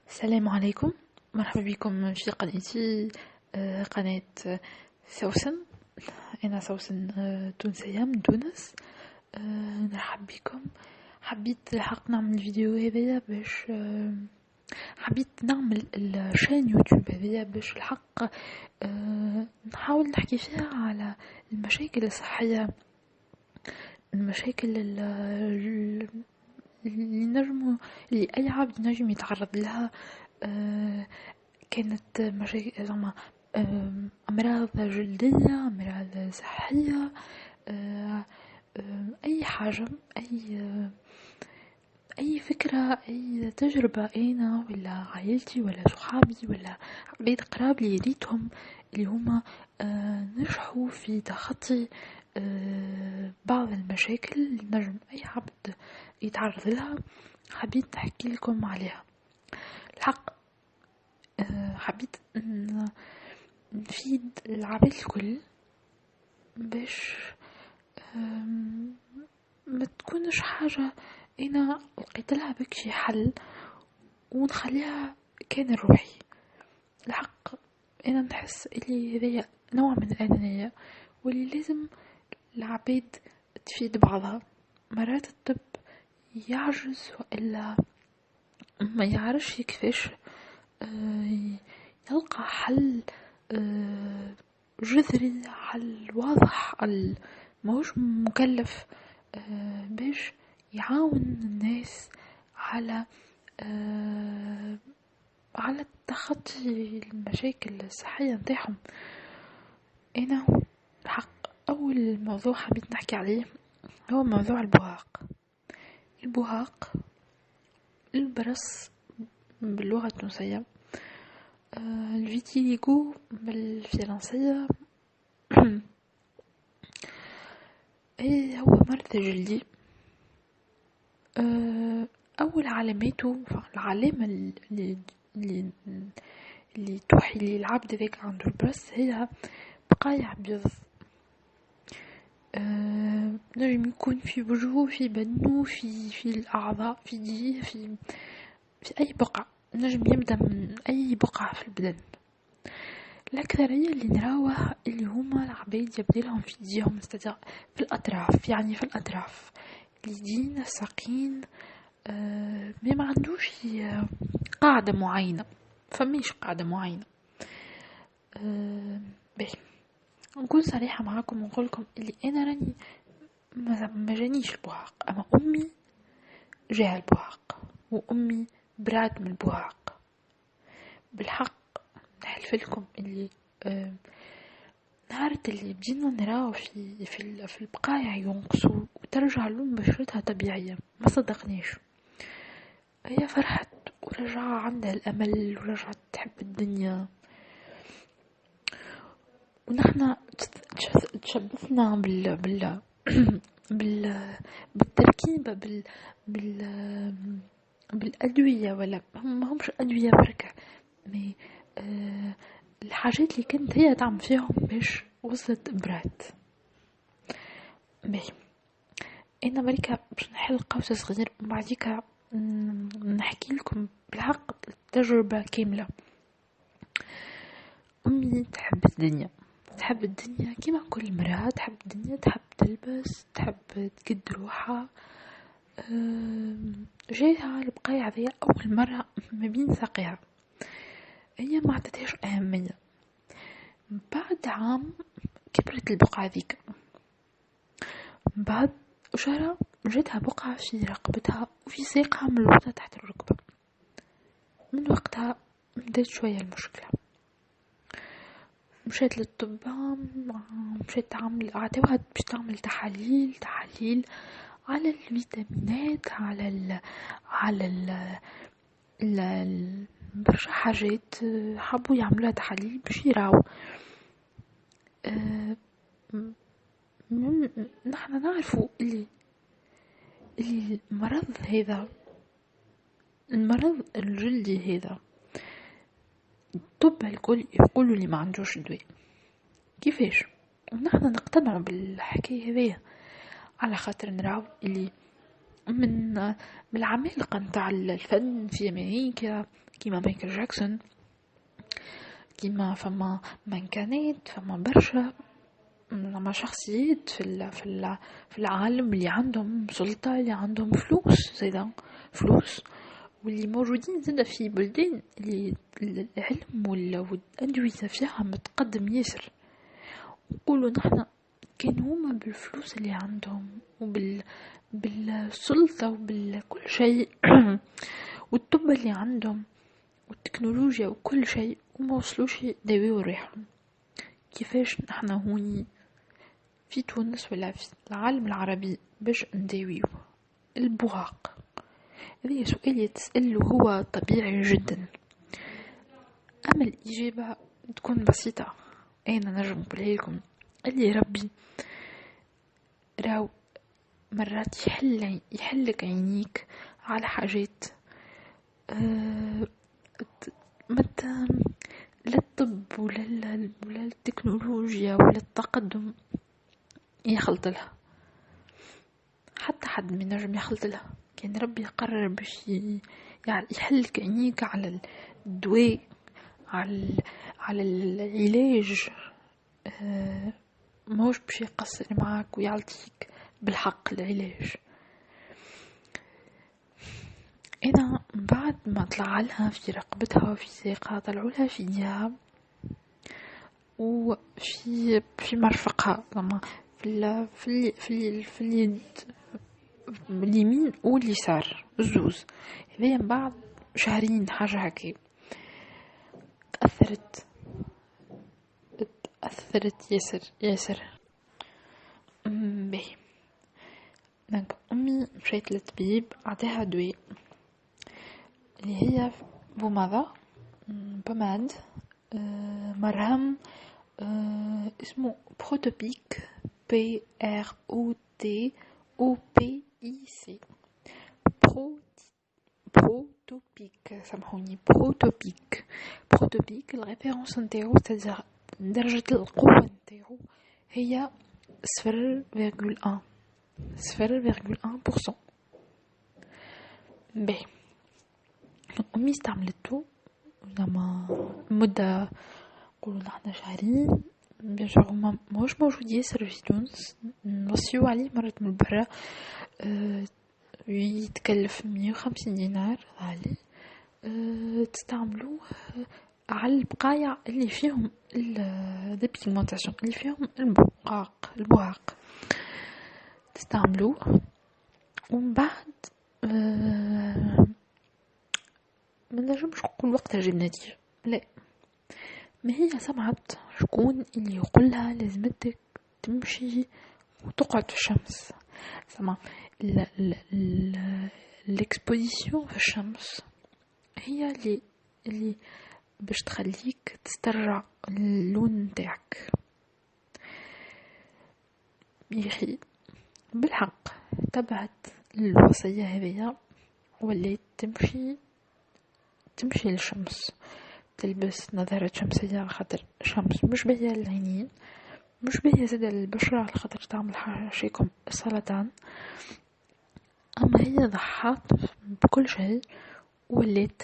السلام عليكم. مرحبا بكم في قناتي، قناة سوسن. أنا سوسن، تونسية من تونس. نرحب بكم. حبيت الحق نعمل الفيديو هذايا باش حبيت نعمل الشان يوتيوب هذايا باش الحق نحاول نحكي فيها على المشاكل الصحية، المشاكل اللي أي عبد نجم يتعرض لها. آه، كانت مشاكل زعما أمراض جلدية، أمراض صحية، آه، أي حاجة، أي أي فكرة، أي تجربة أنا ولا عائلتي ولا صحابي ولا عباد قراب لي ريتهم اللي هما نجحوا في تخطي بعض المشاكل اللي نجم أي عبد يتعرض لها. حبيت نحكي لكم عليها الحق. حبيت نفيد العباد الكل باش ما تكونش حاجة أنا لقيت لها بكشي حل ونخليها كان روحي. الحق أنا نحس اللي هذيا نوع من الأنانية، واللي لازم العباد تفيد بعضها. مرات الطب يعجز وإلا ما يعرفش كيفاش يلقى حل جذري، حل واضح، حل ماهوش مكلف باش يعاون الناس على على تخطي المشاكل الصحية نتاعهم. أنا الحق أول موضوع حبيت نحكي عليه هو موضوع البهاق. البهاق، البرص باللغة التونسية، الفيتيليغو بالفرنسية. ايه هو مرض جلدي. أول علاماته، العلامة اللي اللي توحي لي العبد ذاك عنده البرص هي بقايع بيض. نجم يكون في وجهه، في بدنه، في الأعضاء، في يديه، في أي بقعة. نجم يبدأ من أي بقعة في البدن. الأكثرية اللي نراوه اللي هما العباد يبدلهم في يديهم في الأطراف، يعني في الأطراف اليدين، الساقين. ما عندوش قاعدة معينة، فماش قاعدة معينة. باهي نكون صريحة معاكم ونقولكم اللي أنا راني ما جانيش البهاق، أما أمي جاها البهاق، وأمي برات من البهاق. بالحق نحلف لكم اللي نهار اللي بدينا نراو في البقايع ينقصوا وترجع لون بشرتها طبيعية، ما صدقنيش. هي فرحت ورجع عندها الأمل ورجعت تحب الدنيا، ونحنا تشبثنا بال بالتركيبة بال بالأدوية، ولا ما همش أدوية بركة، مي الحاجات اللي كانت هي تعمل فيهم باش وصلت برات. باهي انا بريكا باش نحل قوس صغير وبعديكا نحكي لكم بالحق التجربة كاملة. امي تحب الدنيا، تحب الدنيا كيما كل مرأة تحب الدنيا، تحب تلبس، تحب تقد روحها. جايها البقايع ذي اول مرة ما بين ساقيها، هي ما عطتهاش اهمية. بعد عام كبرت البقعة ذيك، بعد شهر جاتها بقعة في رقبتها وفي ساقها من الوسط تحت الركبة. من وقتها بدأت شوية المشكلة، مشيت للطب، مشيت عطاوها باش تعمل تحاليل على الفيتامينات، على برشا حاجات. حبوا يعملوها تحاليل باش يراو. نحنا نعرفوا اللي المرض الجلدي هذا الطب الكل يقولوا لي ما عندوش دواء. كيفاش؟ ونحن نقتنعوا بالحكاية هذه على خاطر نراو اللي من العمالقة نتاع الفن في أمريكا كيما مايكل جاكسون، كيما فما منكانات، فما برشا زعما شخصيات في العالم اللي عندهم سلطة، اللي عندهم فلوس، زيدا فلوس، واللي موجودين زيدا في بلدان اللي العلم والأدوية فيها متقدم ياسر. نقولوا نحن كان هما بالفلوس اللي عندهم بالسلطة وبالكل شيء والطب اللي عندهم والتكنولوجيا وكل شيء، وما وصلوش يداويو ريحهم. كيفاش نحن هوني في تونس ولا في العالم العربي باش نداويو البغاق؟ هذا سؤال يتسأل هو طبيعي جدا، أما الإجابة تكون بسيطة. أنا نجم نقولها لكم، اللي ربي راو مرات يحلك عينيك على حاجات لا الطب ولا التكنولوجيا ولا التقدم يخلط لها، حتى حد من نجم يخلط لها. كان ربي يقرر باش يعني يحلك عينيك على الدواء، على العلاج، ماهوش باش يقصر معاك ويعطيك بالحق العلاج. انا بعد ما طلع لها في رقبتها وفي ساقها، طلعوا لها في ايديها وفي مرفقها، لما في اليد اليمين واليسار الزوز. هذه من بعد شهرين حاجه هكي تأثرت ياسر. باهي، امي مشيت للطبيب، عطاها دواء اللي هي بوماد مرهم اسمه بروتوبيك، PROTOPIC، بروتوبيك، سامحوني، بروتوبيك. الريفيرونس نتاعو تاع درجة القوة نتاعو هي 0.1%. باهي، أمي استعملته لما مدة نقولوا نحنا شهرين. بيان هما ماهوش موجود ياسر في تونس، نوصيو عليه مرات من برا، يتكلف 150 دينار غالي. تستعملوه على البقايا اللي فيهم البيغمنتاسيون، اللي فيهم البهاق تستعملوه. ومن بعد ما نجمش نقول وقتها جاب نتيجة، لا، ما هي سمعت شكون اللي يقولها لازمتك تمشي وتقعد في الشمس. سمع الاكسبوزيسيون في الشمس هي اللي باش تخليك تسترجع اللون نتاعك. يخي بالحق تبعت الوصية هذيا، وليت تمشي للشمس، تلبس نظارة شمسية على خاطر الشمس مش باهية للعينين، مش باهية زادة للبشرة على خاطر تعمل حاشيكم السرطان. أما هي ضحات بكل شيء، وليت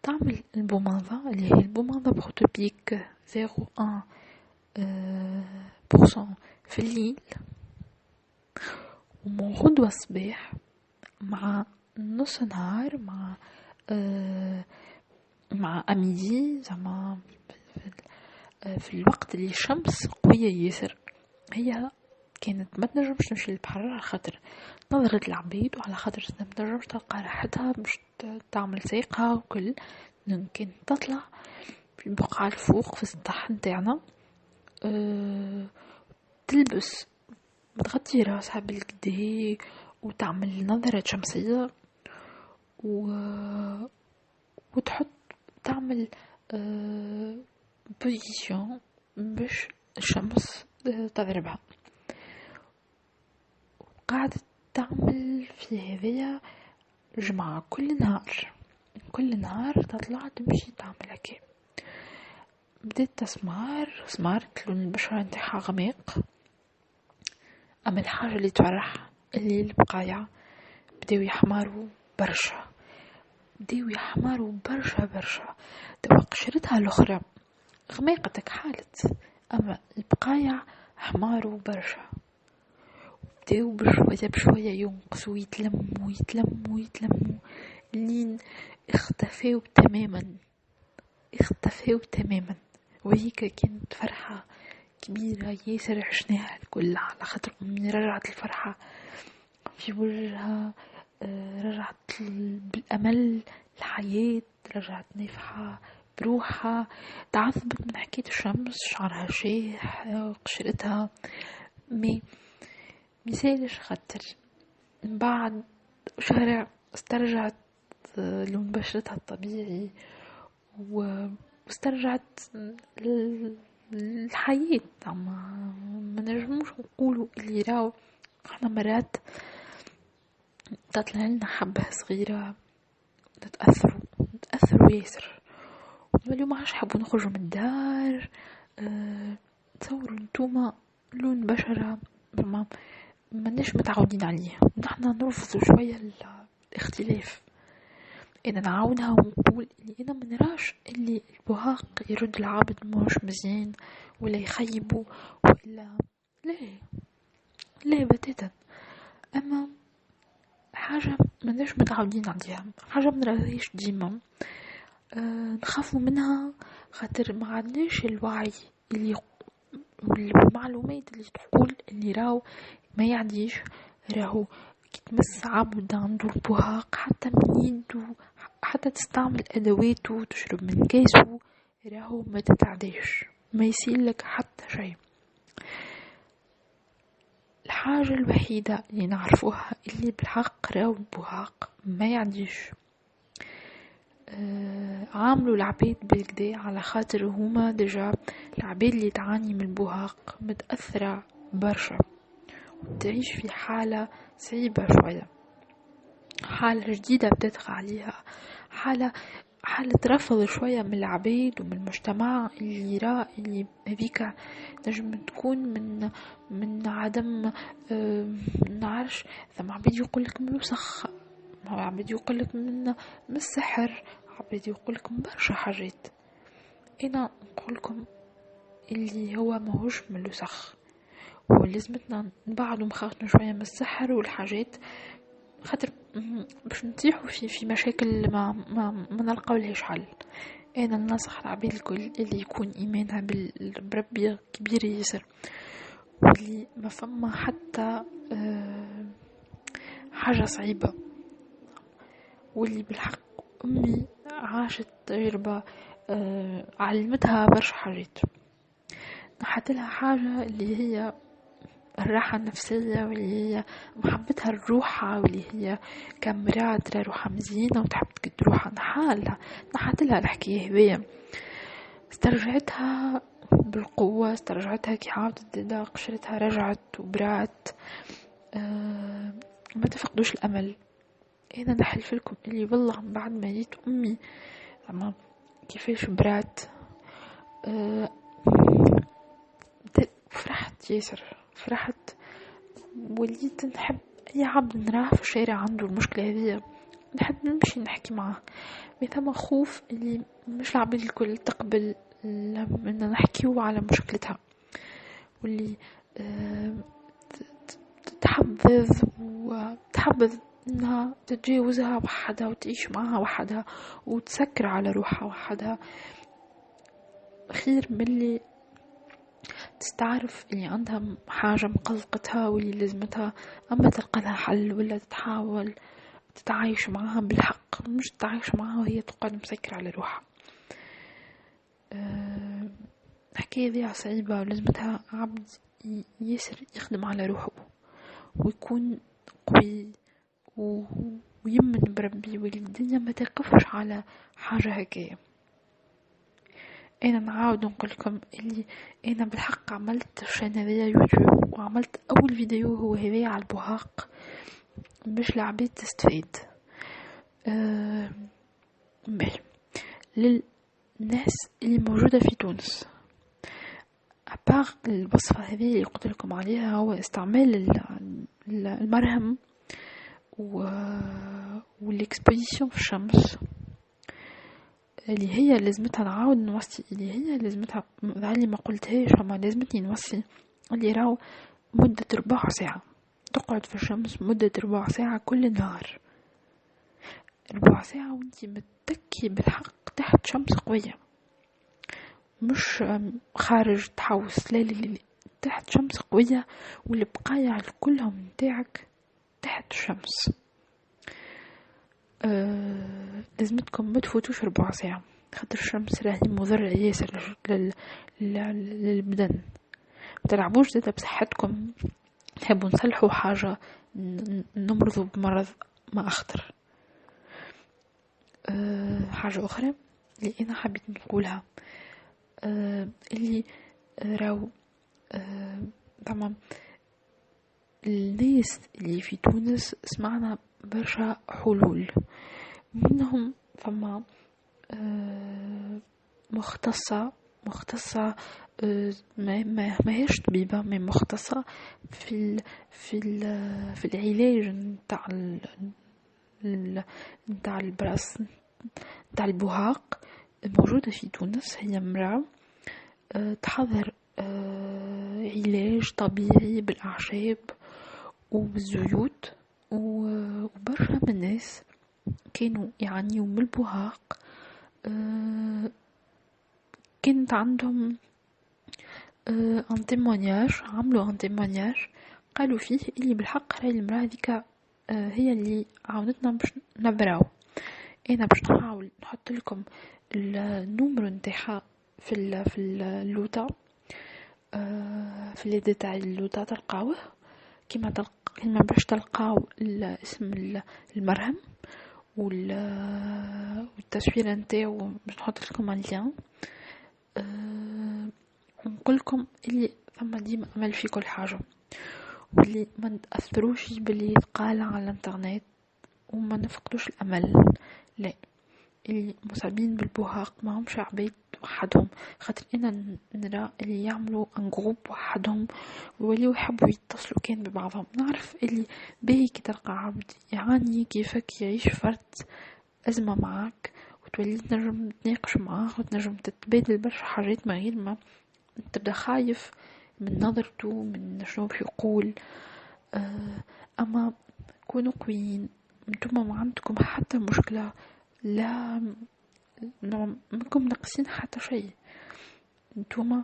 تعمل البوماضة اللي هي البوماضة بروتوبيك 0.1% في الليل، ومن غدوة الصباح مع نص نهار، مع أميدي، زعما في الوقت اللي الشمس قوية ياسر. هي كانت ما تنجمش تمشي للبحر على خاطر نظرة العبيد، وعلى خاطر ما تنجمش تلقى راحتها باش تعمل ساقها وكل. كانت تطلع في البقعة الفوق في السطح نتاعنا، تلبس تغطي راسها بالكدا وتعمل نظرة شمسية وتحط تعمل بوزيشن باش الشمس تضربها. قاعدة تعمل في هذيا جمعة كل نهار تطلع تمشي تعمل هكا. بدأت تسمار لون البشرة نتاعها غميق، أما الحاجة اللي تفرح اللي البقايا بداو يحمروا برشا بداو يحمروا برشا برشا. توا قشرتها الأخرى غميقتك حالت، أما البقايع حماروا برشا. بداو بشوية بشوية ينقصوا يتلموا يتلموا يتلموا لين اختفوا تماما، اختفوا تماما. وهيك كانت فرحة كبيرة ياسر عشناها الكل، على خاطر أمي رجعت الفرحة في وجهها، رجعت بالأمل الحياة، رجعت نافحة بروحها. تعذبت من حكاية الشمس، شعرها شاح، قشرتها مي مسالش، خاطر من بعد شهر استرجعت لون بشرتها الطبيعي واسترجعت الحياة. ما نجموش نقولوا اللي راو احنا مرات تطلع لنا حبة صغيرة نتأثروا ياسر. اليوم عاش حبوا نخرجوا من الدار. تصوروا انتوما لون بشرة ما نش متعودين عليه، نحن نرفض شوية الاختلاف. انا نعاودها ونقول اللي انا ما نراش اللي البهاق يرد العابد مش مزيان ولا يخيبه ولا لا بتاتا. اما حاجة ما نش متعودين عليها، حاجة ما نراهيش ديما، نخافوا منها خاطر ما عندناش الوعي اللي والمعلومات اللي تقول اللي راو ما يعديش. راهو كي تمس عبد عنده البهاق حتى من يده، حتى تستعمل ادواته تشرب من كاسه، راهو ما تتعديش، ما يصير لك حتى شيء. الحاجة الوحيدة اللي نعرفوها اللي بالحق راهو البهاق ما يعديش. عاملوا العبيد بالكدا على خاطر هما دجا العبيد اللي تعاني من البهاق متأثرة برشا وتعيش في حالة صعيبة شوية، حالة جديدة بتدخل عليها، حالة رفض شوية من العبيد ومن المجتمع اللي يرى اللي هذيك نجم تكون من عدم نعرفش. ثم عبيد يقولك من وسخ، عبيد يقولك من السحر، عبيد يقولك من برشا حاجات. انا نقولكم اللي هو ماهوش من الوسخ، ولازمتنا نبعدوا مخاطنا شويه من السحر والحاجات، خاطر باش نطيحوا في مشاكل ما نلقاو لهاش حل. انا ننصح العباد الكل اللي يكون ايمانها بربي كبير ياسر، واللي ما فما حتى حاجه صعيبه، واللي بالحق امي عاشت تجربه علمتها برشا حاجات، نحتلها حاجه اللي هي الراحة النفسية، واللي هي محبتها لروحها، واللي هي كامرأة ترى روحها مزيانة وتحب تقد روحها نحالها. نحتلها الحكاية هذيا، استرجعتها بالقوة، استرجعتها كي عاودت دا قشرتها رجعت وبرات. ما تفقدوش الأمل. أنا نحلف لكم اللي والله من بعد ما جيت أمي أما كيفاش برات، فرحت ياسر، فرحت. وليت نحب اي عبد نراه في الشارع عنده المشكله هذه نحب نمشي نحكي معه. مثل خوف اللي مش العباد الكل تقبل لما نحكيو على مشكلتها، واللي تحبذ انها تتجاوزها وحدها وتعيش معها وحدها وتسكر على روحها وحدها، خير من اللي تستعرف اللي عندها حاجة مقلقتها واللي لازمتها أما تلقى لها حل، ولا تحاول تتعايش معها بالحق، مش تتعايش معها وهي تقعد مسكر على روحها. الحكاية ذي صعيبة، ولازمتها عبد يسر يخدم على روحه ويكون قوي ويمن بربي، واللي الدنيا ما تقفش على حاجة هكاية. انا نعاود نقول لكم اللي انا بالحق عملت شانل يوتيوب، وعملت اول فيديو هو هذا على البهاق باش العباد تستفيد. للناس اللي موجودة في تونس، أباغ الوصفة هذه اللي قلت لكم عليها هو استعمال المرهم والاكسبوزيسيون في الشمس اللي هي لازمتها نعاود نوصي، اللي هي لازمتها اللي ما قلتهاش اما لازمتني نوصي، اللي راهو مدة 4 ساعة تقعد في الشمس، مدة 4 ساعة كل نهار، 4 ساعة وانتي متكي بالحق تحت شمس قوية، مش خارج تحوس، لا لا لا، تحت شمس قوية والبقايا كلهم متاعك تحت الشمس. لازمتكم ما تفوتوش 4 ساعة، خاطر الشمس راهي مضرة ياسر للبدن. متلعبوش زادا بصحتكم، نحبوا نصلحوا حاجة نمرضوا بمرض ما أخطر. حاجة أخرى اللي أنا حبيت نقولها، اللي راو طبعا الناس اللي في تونس سمعنا برشا حلول، منهم فما مختصة ما هيش طبيبة، ما مختصة في العلاج نتاع البراس نتاع البهاق، موجودة في تونس. هي امرأة تحضر علاج طبيعي بالأعشاب وبالزيوت، وبرشا من الناس كانوا يعانيوا من البهاق، كانت عندهم ان تيمونياج، عملوا ان تيمونياج قالوا فيه اللي بالحق هاي المرأة هذيك هي اللي عاونتنا باش نبراو. انا باش نحاول نحط لكم النمر نتاعها في اللوطة، في اليد تاع اللوطة تلقاوه، كما باش تلقاو اسم المرهم والتصوير نتاعو، باش نحط لكم اللين. ونقولكم اللي ثم ديما امل في كل حاجه، واللي ما نتاثروش باللي يتقال على الانترنت وما نفقدوش الامل. لا، اللي مصابين بالبهاق ما همش عبيد وحدهم، خاطر انا نرى اللي يعملوا ان جروب وحدهم ويوليو يحبوا يتصلوا كان ببعضهم. نعرف اللي باهي كي تلقى عبد يعاني كيفك يعيش فرد ازمه معاك وتولي تنجم تناقش معاه وتنجم تتبادل برشا حاجات، ما غير ما تبدا خايف من نظرته، من شنو باش يقول. اما كونوا قويين، انتوما ما عندكم حتى مشكله، لا منكم ناقصين حتى شيء. انتوما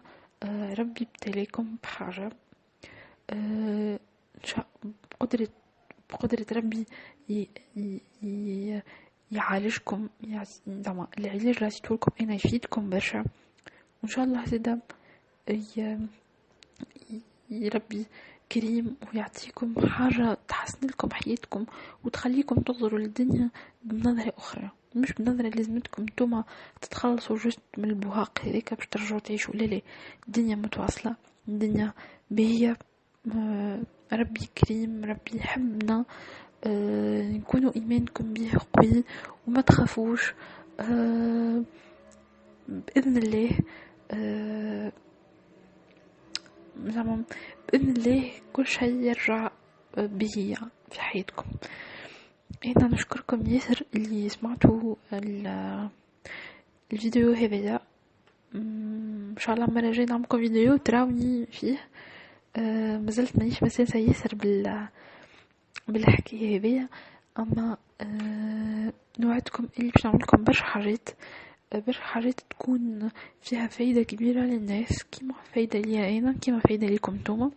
ربي ابتليكم بحاجه، بقدرة ربي يعالجكم، العلاج اللي عطيتهولكم انا يفيدكم برشا، وان شاء الله زادا ربي كريم ويعطيكم حاجة تحسن لكم حياتكم وتخليكم تنظروا للدنيا بنظرة أخرى، مش بنظرة لازمتكم نتوما تتخلصوا جزء من البهاق هذيك باش ترجعوا تعيشوا. لا، الدنيا متواصلة، الدنيا بهي، ربي كريم، ربي يحبنا، نكونوا إيمانكم به قوي وما تخافوش. بإذن الله بإذن الله كل شيء يرجع به في حياتكم. أنا نشكركم ياسر اللي سمعتوا الفيديو هذا. إن شاء الله مرة جاي نعملكم فيديو تراوني فيه. مازلت مانيش مساسة ياسر بالحكاية هذيا، أما نوعدكم اللي باش نعملكم برشا حاجات تكون فيها فايدة كبيرة للناس، كيما فايدة لي أنا، كيما فايدة لكم نتوما.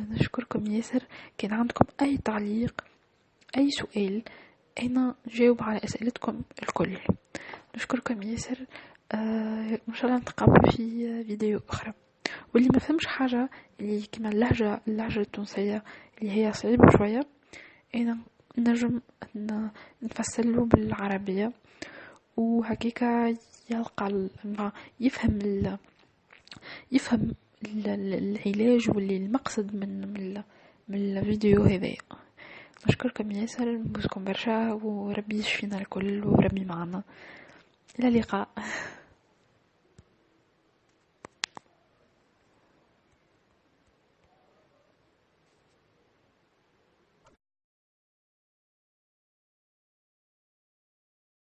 نشكركم ياسر. كان عندكم أي تعليق، أي سؤال، أنا جاوب على أسئلتكم الكل. نشكركم ياسر. إن شاء الله نتقابل في فيديو أخرى. واللي ما فهمش حاجة، اللي كما اللهجة التونسية اللي هي صعيبة شوية، أنا نجم نفسره بالعربية وهكيكا يلقى يفهم العلاج واللي المقصد من الفيديو هذا. نشكركم ياسر، نبوسكم برشا وربي يشفينا الكل وربي معنا. إلى اللقاء.